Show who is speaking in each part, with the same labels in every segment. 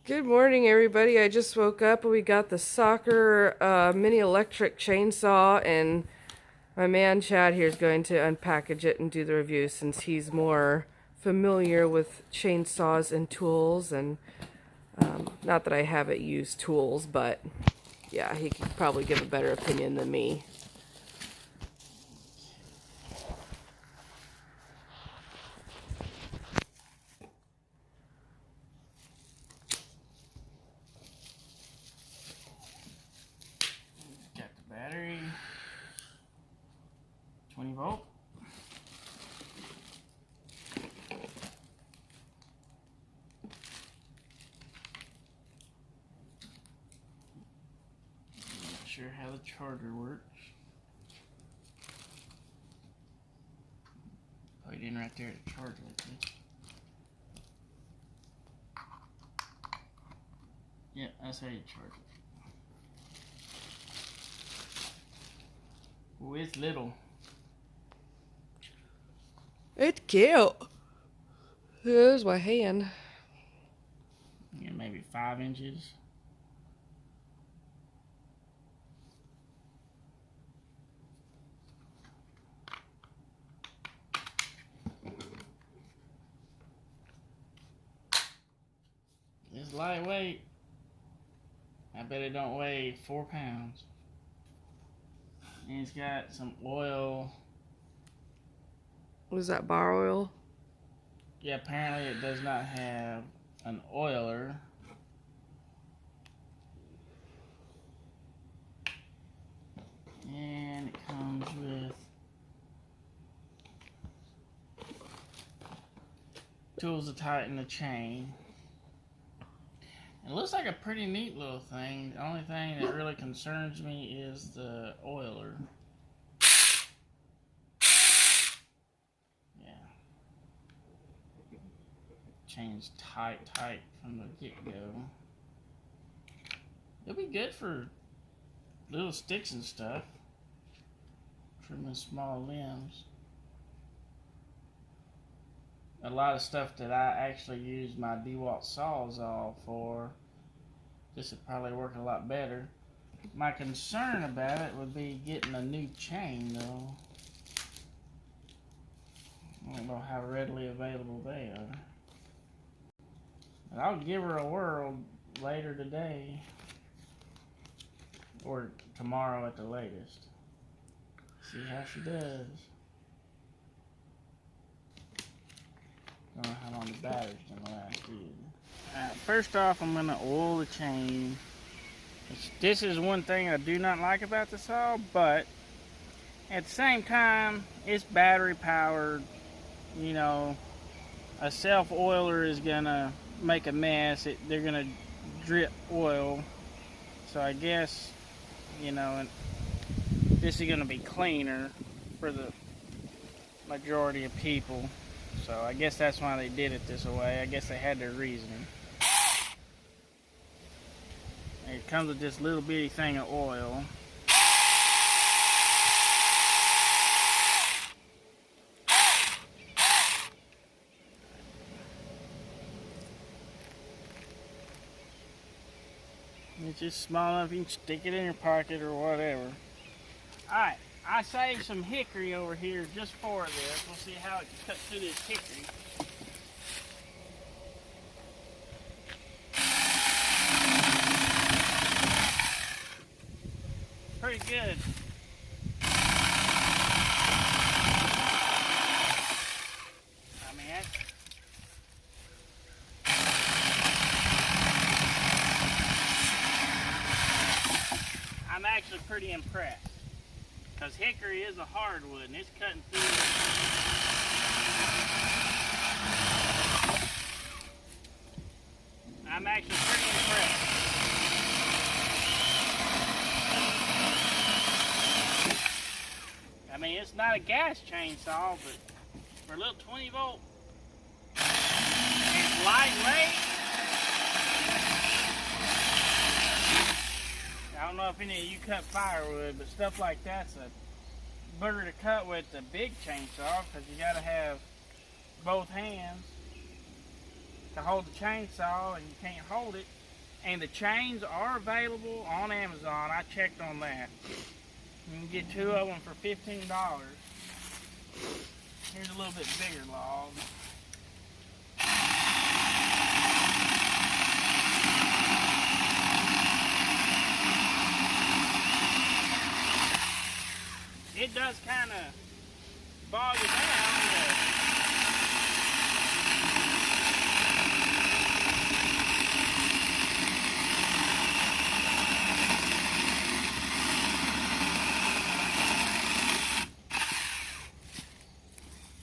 Speaker 1: Good morning, everybody. I just woke up and we got the soccer mini electric chainsaw, and my man Chad here is going to unpackage it and do the review since he's more familiar with chainsaws and tools. And not that I haven't used tools, but yeah, he could probably give a better opinion than me.
Speaker 2: Got the battery, 20 volt. Not sure how the charger works. Put it in right there to charge like this. Yeah, that's how you charge it. Oh, it's little.
Speaker 1: It's cute. There's my hand.
Speaker 2: Yeah, maybe 5 inches. It's lightweight. I bet it don't weigh 4 pounds. And it's got some oil.
Speaker 1: What is that, bar oil?
Speaker 2: Yeah, apparently it does not have an oiler. And it comes with tools to tighten the chain. It looks like a pretty neat little thing. The only thing that really concerns me is the oiler. Yeah. Chain's tight from the get-go. It'll be good for little sticks and stuff. Trimming small limbs. A lot of stuff that I actually use my DeWalt Sawzall for, this would probably work a lot better. My concern about it would be getting a new chain though. I don't know how readily available they are. But I'll give her a whirl later today. Or tomorrow at the latest. See how she does. Don't know how long the battery's gonna last either. First off, I'm gonna oil the chain. This is one thing I do not like about the saw, but at the same time, it's battery powered. You know, a self oiler is gonna make a mess. They're gonna drip oil. So I guess, you know, this is gonna be cleaner for the majority of people. So I guess that's why they did it this way. I guess they had their reasoning. And it comes with this little bitty thing of oil. It's just small enough you can stick it in your pocket or whatever. Alright, I saved some hickory over here just for this. We'll see how it cuts through this hickory. Pretty good. I mean, I'm actually pretty impressed. Because hickory is a hardwood and it's cutting through. I'm actually pretty impressed. I mean, it's not a gas chainsaw, but for a little 20 volt, it's lightweight. I don't know if any of you cut firewood, but stuff like that's a booger to cut with the big chainsaw because you got to have both hands. to hold the chainsaw and you can't hold it. And the chains are available on Amazon. I checked on that. You can get 2 of them for $15. Here's a little bit bigger log. It does kind of bog you down.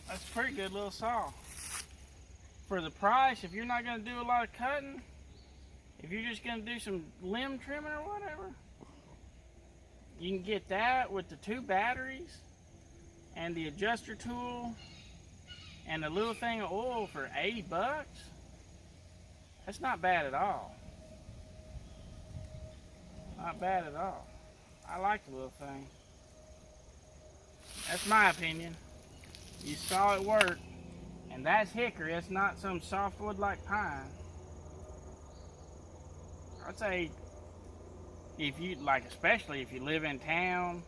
Speaker 2: That's a pretty good little saw. For the price, if you're not going to do a lot of cutting, if you're just going to do some limb trimming or whatever, you can get that with the 2 batteries and the adjuster tool and a little thing of oil for $80. That's not bad at all. Not bad at all. I like the little thing. That's my opinion. You saw it work, and that's hickory. It's not some softwood like pine. I'd say if you especially if you live in town,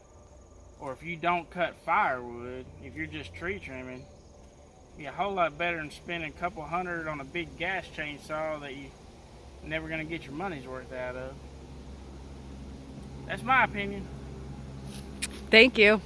Speaker 2: or if you don't cut firewood, if you're just tree trimming, it'd be a whole lot better than spending a couple $100 on a big gas chainsaw that you're never gonna get your money's worth out of. That's my opinion.
Speaker 1: Thank you.